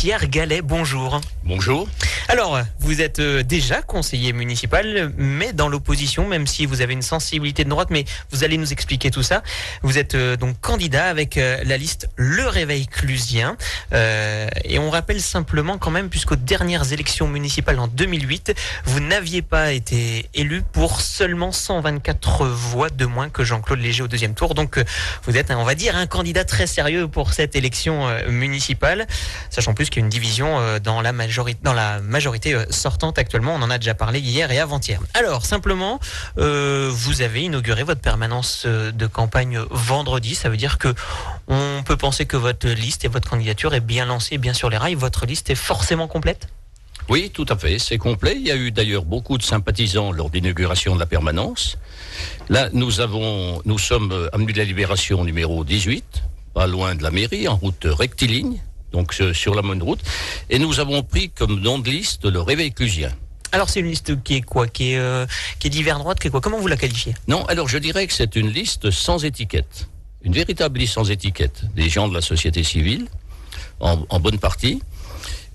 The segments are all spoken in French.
Pierre Gallet, bonjour. Bonjour. Alors, vous êtes déjà conseiller municipal, mais dans l'opposition, même si vous avez une sensibilité de droite, mais vous allez nous expliquer tout ça. Vous êtes donc candidat avec la liste Le Réveil Clusien. Et on rappelle simplement quand même, puisqu'aux dernières élections municipales en 2008, vous n'aviez pas été élu pour seulement 124 voix de moins que Jean-Claude Léger au deuxième tour. Donc, vous êtes, on va dire, un candidat très sérieux pour cette élection municipale, sachant plus qu'il y a une division dans la majorité sortante actuellement. On en a déjà parlé hier et avant-hier. Alors, simplement, vous avez inauguré votre permanence de campagne vendredi. Ça veut dire que on peut penser que votre liste et votre candidature est bien lancée, bien sur les rails. Votre liste est forcément complète ? Oui, tout à fait, c'est complet. Il y a eu d'ailleurs beaucoup de sympathisants lors de l'inauguration de la permanence. Là, nous sommes avenue de la Libération numéro 18, pas loin de la mairie, en route rectiligne, donc sur la bonne route. Et nous avons pris comme nom de liste le Réveil Clusien. Alors c'est une liste qui est quoi, qui est d'hiver droite, qui est quoi? Comment vous la qualifiez? Non, alors je dirais que c'est une liste sans étiquette. Une véritable liste sans étiquette. Des gens de la société civile, en bonne partie.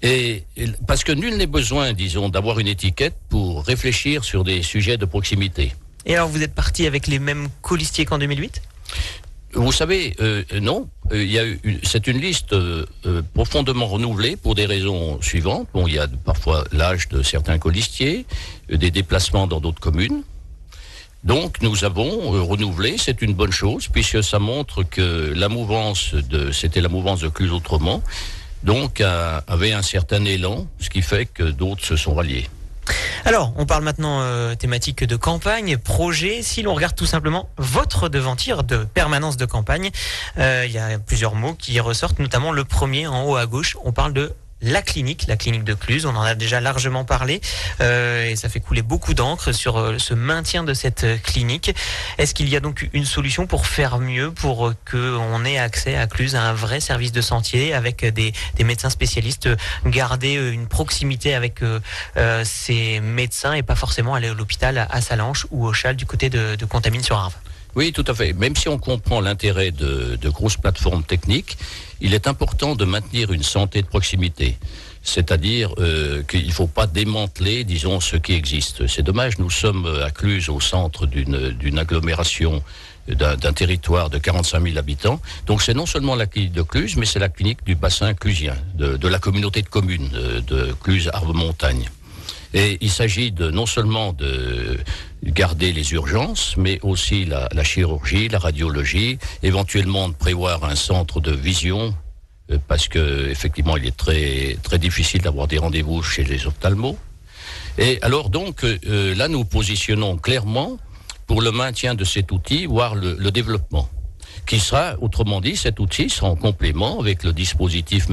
Et parce que nul n'est besoin, disons, d'avoir une étiquette pour réfléchir sur des sujets de proximité. Et alors vous êtes parti avec les mêmes colistiers qu'en 2008? Vous savez, non. C'est une liste profondément renouvelée pour des raisons suivantes. Bon, il y a parfois l'âge de certains colistiers, des déplacements dans d'autres communes. Donc nous avons renouvelé, c'est une bonne chose, puisque ça montre que c'était la mouvance de Cluse autrement, donc avait un certain élan, ce qui fait que d'autres se sont ralliés. Alors, on parle maintenant thématique de campagne, projet. Si l'on regarde tout simplement votre devanture de permanence de campagne, il y a plusieurs mots qui ressortent, notamment le premier en haut à gauche. On parle de la clinique de Cluse. On en a déjà largement parlé et ça fait couler beaucoup d'encre sur ce maintien de cette clinique. Est-ce qu'il y a donc une solution pour faire mieux, pour qu'on ait accès à Cluse à un vrai service de santé avec des médecins spécialistes, garder une proximité avec ces médecins et pas forcément aller à l'hôpital à Salanches ou au Châle du côté de Contamine-sur-Arve? Oui, tout à fait. Même si on comprend l'intérêt de grosses plateformes techniques, il est important de maintenir une santé de proximité. C'est-à-dire qu'il ne faut pas démanteler, disons, ce qui existe. C'est dommage, nous sommes à Cluse, au centre d'une agglomération, d'un territoire de 45 000 habitants. Donc c'est non seulement la clinique de Cluse, mais c'est la clinique du bassin clusien, de la communauté de communes de Cluse-Arve-Montagne. Et il s'agit non seulement de garder les urgences, mais aussi la chirurgie, la radiologie, éventuellement de prévoir un centre de vision, parce que effectivement il est très très difficile d'avoir des rendez-vous chez les ophtalmos. Et alors donc là nous positionnons clairement pour le maintien de cet outil, voire le développement, qui sera, autrement dit, cet outil sera en complément avec le dispositif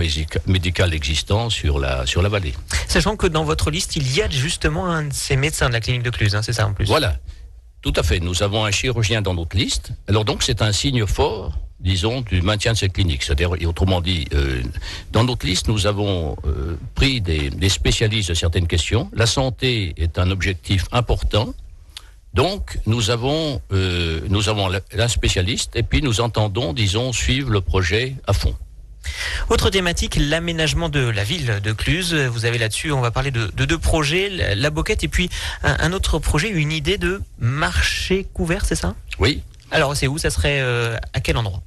médical existant sur la vallée. Sachant que dans votre liste, il y a justement un de ces médecins de la clinique de Cluse, hein, c'est ça en plus? Voilà, tout à fait. Nous avons un chirurgien dans notre liste. Alors donc, c'est un signe fort, disons, du maintien de cette clinique. C'est-à-dire, autrement dit, dans notre liste, nous avons pris des spécialistes de certaines questions. La santé est un objectif important. Donc, nous avons la spécialiste et puis nous entendons, disons, suivre le projet à fond. Autre thématique, l'aménagement de la ville de Cluse. Vous avez là-dessus, on va parler de deux projets, la Boquette et puis un autre projet, une idée de marché couvert, c'est ça? Oui. Alors, c'est où? Ça serait à quel endroit?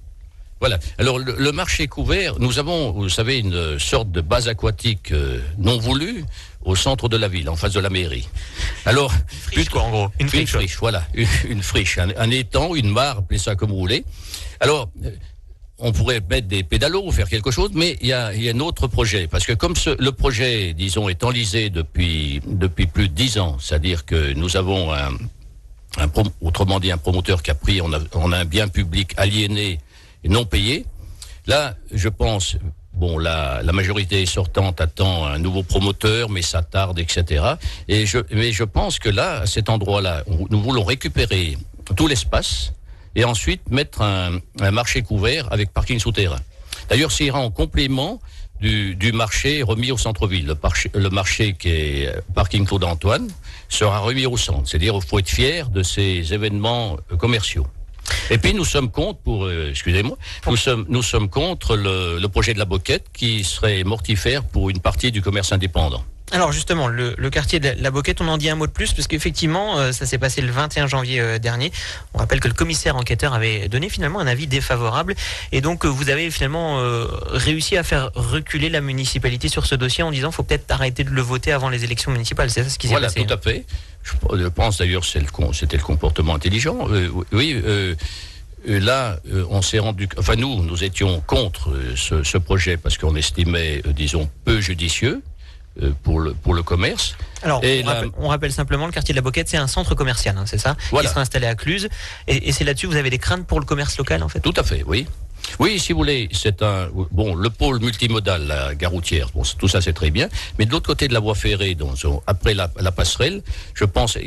Voilà. Alors, le marché couvert, nous avons, vous savez, une sorte de base aquatique non voulue au centre de la ville, en face de la mairie. Alors, une friche, quoi, en gros. Une friche, voilà. Une friche, un étang, une mare, appelez ça comme vous voulez. Alors, on pourrait mettre des pédalos ou faire quelque chose, mais il y a un autre projet. Parce que comme le projet, disons, est enlisé depuis plus de 10 ans, c'est-à-dire que nous avons autrement dit, un promoteur qui a pris, on a un bien public aliéné et non payé. Là, je pense, bon, la majorité sortante attend un nouveau promoteur, mais ça tarde, etc. Mais je pense que là, à cet endroit-là, nous voulons récupérer tout l'espace et ensuite mettre un marché couvert avec parking souterrain. D'ailleurs, ça ira en complément du marché remis au centre-ville. Le marché qui est parking Claude Antoine sera remis au centre. C'est-à-dire qu'il faut être fier de ces événements commerciaux. Et puis nous sommes contre, nous sommes contre le projet de la Boquette qui serait mortifère pour une partie du commerce indépendant. Alors justement, le quartier de la Boquette, on en dit un mot de plus, parce qu'effectivement, ça s'est passé le 21 janvier dernier. On rappelle que le commissaire enquêteur avait donné finalement un avis défavorable. Et donc, vous avez finalement réussi à faire reculer la municipalité sur ce dossier en disant qu'il faut peut-être arrêter de le voter avant les élections municipales. C'est ça ce qui s'est passé? Voilà, tout à fait. Je pense d'ailleurs que c'était le comportement intelligent. Là, on s'est rendu... Enfin, nous étions contre ce projet parce qu'on estimait, disons, peu judicieux. Pour le commerce. Alors, on rappelle simplement, le quartier de la Boquette, c'est un centre commercial, hein, c'est ça, voilà, qui sera installé à Cluses. Et c'est là-dessus que vous avez des craintes pour le commerce local, en fait? Tout à fait, oui. Oui, si vous voulez, le pôle multimodal, la gare routière, tout ça c'est très bien. Mais de l'autre côté de la voie ferrée, après la passerelle, je pense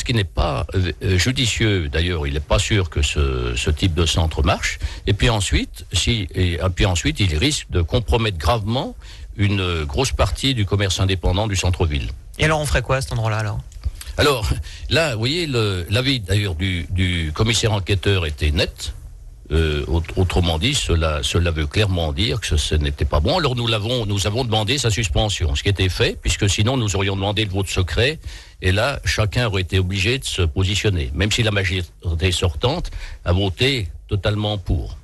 qu'il n'est pas judicieux. D'ailleurs, il n'est pas sûr que ce type de centre marche. Et puis ensuite, il risque de compromettre gravement une grosse partie du commerce indépendant du centre-ville. Et alors, on ferait quoi à cet endroit-là, alors? Alors, là, vous voyez, l'avis d'ailleurs du commissaire enquêteur était net. Autrement dit, cela veut clairement dire que ce n'était pas bon. Alors nous avons demandé sa suspension, ce qui était fait, puisque sinon nous aurions demandé le vote secret, et là, chacun aurait été obligé de se positionner, même si la majorité sortante a voté totalement pour.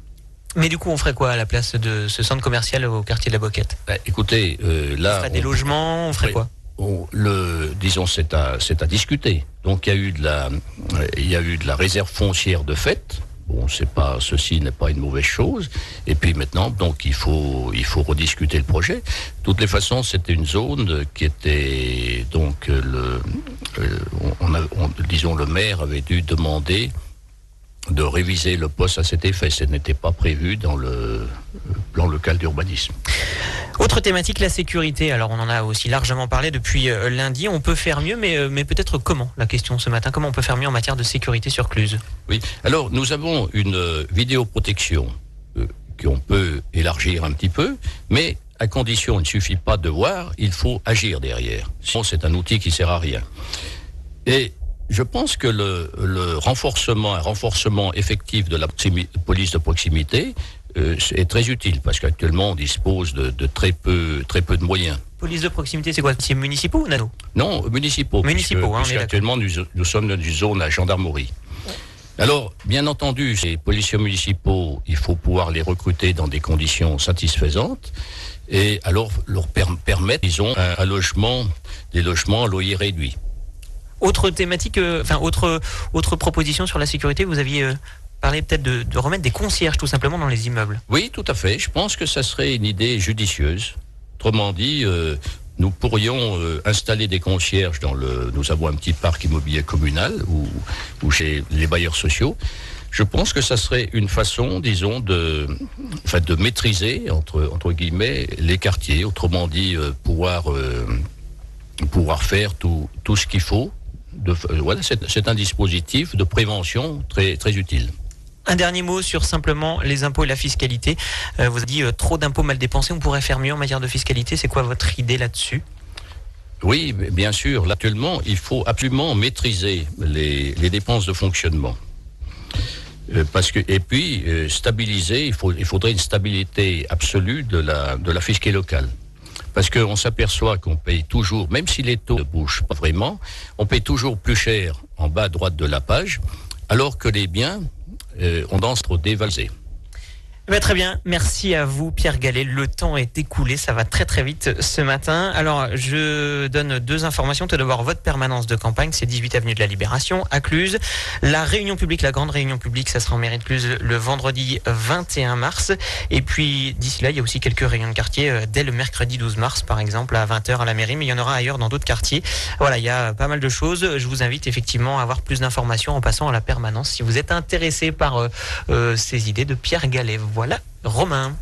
Mais du coup, on ferait quoi à la place de ce centre commercial au quartier de la Boquette? Écoutez, là... On ferait des logements, on ferait quoi? Disons, c'est à discuter. Donc, il y a eu de la réserve foncière de fait. Bon, ceci n'est pas une mauvaise chose. Et puis maintenant, donc, il faut rediscuter le projet. De toutes les façons, c'était une zone qui était, donc, disons, le maire avait dû demander de réviser le poste à cet effet. Ce n'était pas prévu dans le plan local d'urbanisme. Autre thématique, la sécurité. Alors on en a aussi largement parlé depuis lundi. On peut faire mieux, mais peut-être comment? La question ce matin, comment on peut faire mieux en matière de sécurité sur Cluses? Oui, alors nous avons une vidéoprotection qu'on peut élargir un petit peu, mais à condition, il ne suffit pas de voir, il faut agir derrière. Sinon, c'est un outil qui ne sert à rien. Et je pense que un renforcement effectif de la police de proximité est très utile, parce qu'actuellement on dispose de très peu de moyens. Police de proximité, c'est quoi? C'est municipaux ou nano? Non, municipaux. Puisque actuellement nous sommes dans une zone à gendarmerie. Alors, bien entendu, ces policiers municipaux, il faut pouvoir les recruter dans des conditions satisfaisantes, et alors leur permettre, disons, des logements à loyer réduit. Autre thématique, autre proposition sur la sécurité, vous aviez parlé peut-être de remettre des concierges tout simplement dans les immeubles. Oui, tout à fait. Je pense que ça serait une idée judicieuse. Autrement dit, nous pourrions installer des concierges nous avons un petit parc immobilier communal où chez les bailleurs sociaux. Je pense que ça serait une façon, disons, de maîtriser, entre guillemets, les quartiers. Autrement dit, pouvoir faire tout ce qu'il faut. Voilà, c'est un dispositif de prévention très, très utile. Un dernier mot sur simplement les impôts et la fiscalité. Vous avez dit trop d'impôts mal dépensés, on pourrait faire mieux en matière de fiscalité. C'est quoi votre idée là-dessus? Oui, bien sûr. Là, actuellement, il faut absolument maîtriser les dépenses de fonctionnement. Et puis, stabiliser, il faudrait une stabilité absolue de la fiscalité locale. Parce qu'on s'aperçoit qu'on paye toujours, même si les taux ne bougent pas vraiment, on paye toujours plus cher en bas à droite de la page, alors que les biens ont tendance à être dévalorisés. Très bien, merci à vous Pierre Gallet. Le temps est écoulé, ça va très très vite ce matin. Alors je donne deux informations. Tout d'abord, votre permanence de campagne, c'est 18 avenue de la Libération à Cluses. La réunion publique, la grande réunion publique, ça sera en mairie de Cluses le vendredi 21 mars. Et puis d'ici là, il y a aussi quelques réunions de quartier dès le mercredi 12 mars par exemple à 20h à la mairie, mais il y en aura ailleurs dans d'autres quartiers. Voilà, il y a pas mal de choses. Je vous invite effectivement à avoir plus d'informations en passant à la permanence si vous êtes intéressé par ces idées de Pierre Gallet. Voilà, Romain.